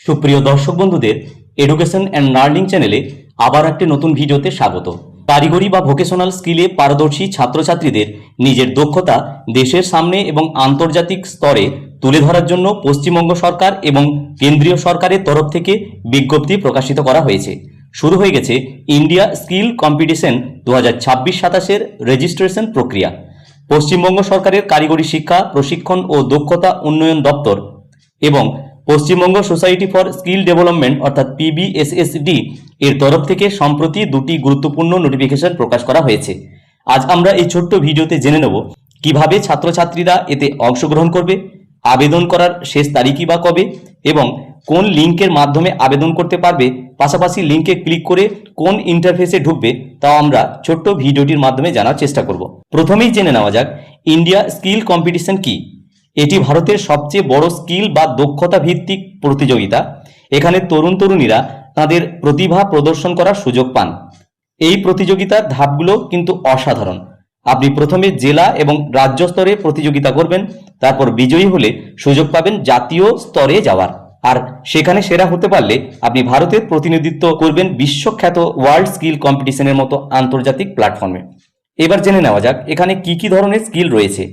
সুপ্রিয় দর্শক বন্ধুদের এডুকেশন অ্যান্ড লার্নিং চ্যানেলে আবার একটি নতুন ভিডিওতে স্বাগত। কারিগরি বা ভোকেশনাল স্কিলে পারদর্শী ছাত্রছাত্রীদের নিজের দক্ষতা দেশের সামনে এবং আন্তর্জাতিক স্তরে তুলে ধরার জন্য পশ্চিমবঙ্গ সরকার এবং কেন্দ্রীয় সরকারের তরফ থেকে বিজ্ঞপ্তি প্রকাশিত করা হয়েছে। শুরু হয়ে গেছে ইন্ডিয়া স্কিল কম্পিটিশন 2026-27-এর রেজিস্ট্রেশন প্রক্রিয়া। পশ্চিমবঙ্গ সরকারের কারিগরি শিক্ষা প্রশিক্ষণ ও দক্ষতা উন্নয়ন দপ্তর এবং Paschimbanga society for skill development অর্থাৎ PBSSD এর তরফ থেকে সম্প্রতি দুটি গুরুত্বপূর্ণ নোটিফিকেশন প্রকাশ করা হয়েছে। আজ আমরা এই ছোট্ট ভিডিওতে জেনে নেব কিভাবে ছাত্রছাত্রীরা এতে অংশগ্রহণ করবে, আবেদন করার শেষ তারিখই বা কবে এবং কোন লিঙ্কের মাধ্যমে আবেদন করতে পারবে, পাশাপাশি লিঙ্কে ক্লিক করে কোন ইন্টারফেসে ঢুকবে তাও আমরা ছোট্ট ভিডিওটির মাধ্যমে জানার চেষ্টা করব। প্রথমেই জেনে নেওয়া যাক ইন্ডিয়া স্কিল কম্পিটিশন কি। এটি ভারতের সবচেয়ে বড় স্কিল বা দক্ষতা ভিত্তিক প্রতিযোগিতা। এখানে তরুণ তরুণীরা তাদের প্রতিভা প্রদর্শন করার সুযোগ পান। এই প্রতিযোগিতার ধাপগুলো কিন্তু অসাধারণ। আপনি প্রথমে জেলা এবং রাজ্য স্তরে প্রতিযোগিতা করবেন, তারপর বিজয়ী হলে সুযোগ পাবেন জাতীয় স্তরে যাওয়ার, আর সেখানে সেরা হতে পারলে আপনি ভারতের প্রতিনিধিত্ব করবেন বিশ্বখ্যাত ওয়ার্ল্ড স্কিল কম্পিটিশনের মতো আন্তর্জাতিক প্ল্যাটফর্মে। এবার জেনে নেওয়া যাক এখানে কি কি ধরনের স্কিল রয়েছে।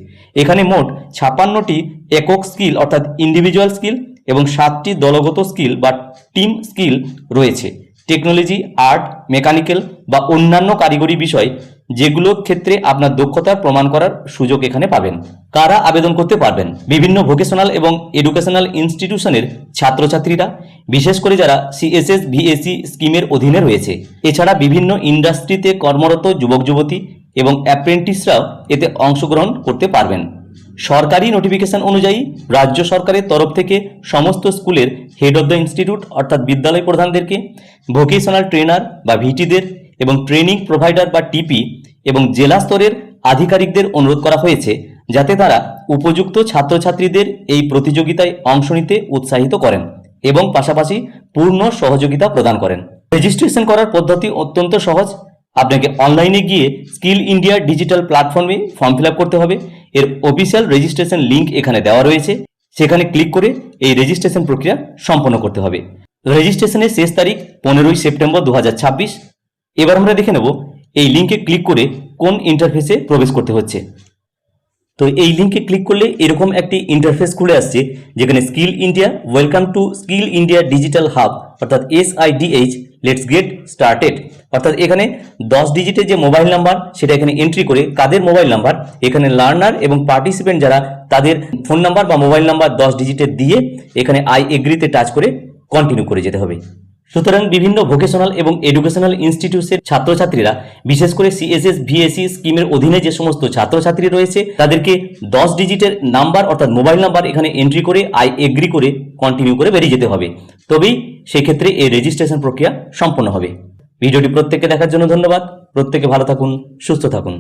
এখানে মোট 56টি একক স্কিল অর্থাৎ ইন্ডিভিজুয়াল স্কিল এবং 7টি দলগত স্কিল বা টিম স্কিল রয়েছে। টেকনোলজি, আর্ট, মেকানিক্যাল বা অন্যান্য কারিগরি বিষয় যেগুলোর ক্ষেত্রে আপনার দক্ষতার প্রমাণ করার সুযোগ এখানে পাবেন। কারা আবেদন করতে পারবেন? বিভিন্ন ভোকেশনাল এবং এডুকেশনাল ইনস্টিটিউশনের ছাত্রছাত্রীরা, বিশেষ করে যারা CSS VAC স্কিমের অধীনে রয়েছে। এছাড়া বিভিন্ন ইন্ডাস্ট্রিতে কর্মরত যুবক যুবতী এবং অ্যাপ্রেন্টিসরাও এতে অংশগ্রহণ করতে পারবেন। সরকারি নোটিফিকেশন অনুযায়ী রাজ্য সরকারের তরফ থেকে সমস্ত স্কুলের হেড অফ দ্য ইনস্টিটিউট অর্থাৎ বিদ্যালয় প্রধানদেরকে, ভোকেশনাল ট্রেনার বা ভিটিদের এবং ট্রেনিং প্রোভাইডার বা টিপি এবং জেলা স্তরের আধিকারিকদের অনুরোধ করা হয়েছে যাতে তারা উপযুক্ত ছাত্রছাত্রীদের এই প্রতিযোগিতায় অংশ নিতে উৎসাহিত করেন এবং পাশাপাশি পূর্ণ সহযোগিতা প্রদান করেন। রেজিস্ট্রেশন করার পদ্ধতি অত্যন্ত সহজ। আপনাকে অনলাইনে গিয়ে স্কিল ইন্ডিয়া ডিজিটাল প্ল্যাটফর্মে ফর্ম ফিল আপ করতে হবে। এর অফিসিয়াল রেজিস্ট্রেশন লিঙ্ক এখানে দেওয়া রয়েছে, সেখানে ক্লিক করে এই রেজিস্ট্রেশন প্রক্রিয়া সম্পন্ন করতে হবে। রেজিস্ট্রেশনের শেষ তারিখ 15ই সেপ্টেম্বর 2026। এবার আমরা দেখে নেব এই লিঙ্কে ক্লিক করে কোন ইন্টারফেসে প্রবেশ করতে হচ্ছে। তো এই লিঙ্কে ক্লিক করলে এরকম একটি ইন্টারফেস খুলে আসছে যেখানে skill India, welcome to skill India digital hub অর্থাৎ SIDH, লেটস গেট স্টার্টেড। অর্থাৎ এখানে 10 ডিজিটের যে মোবাইল নাম্বার সেটা এখানে এন্ট্রি করে কাদের মোবাইল নাম্বার, এখানে লার্নার এবং পার্টিসিপেন্ট যারা তাদের ফোন নাম্বার বা মোবাইল নাম্বার 10 ডিজিটের দিয়ে এখানে আই এগ্রিতে টাচ করে কন্টিনিউ করে যেতে হবে। সুতরাং বিভিন্ন ভোকেশনাল এবং এডুকেশনাল ইনস্টিটিউটের ছাত্রছাত্রীরা, বিশেষ করে CSS VAC স্কিমের অধীনে যে সমস্ত ছাত্রছাত্রী রয়েছে তাদেরকে 10 ডিজিটের নাম্বার অর্থাৎ মোবাইল নাম্বার এখানে এন্ট্রি করে আই এগ্রি করে কন্টিনিউ করে বেরিয়ে যেতে হবে। তবেই সেক্ষেত্রে এই রেজিস্ট্রেশন প্রক্রিয়া সম্পন্ন হবে। ভিডিওটি প্রত্যেককে দেখার জন্য ধন্যবাদ। প্রত্যেকে ভালো থাকুন, সুস্থ থাকুন।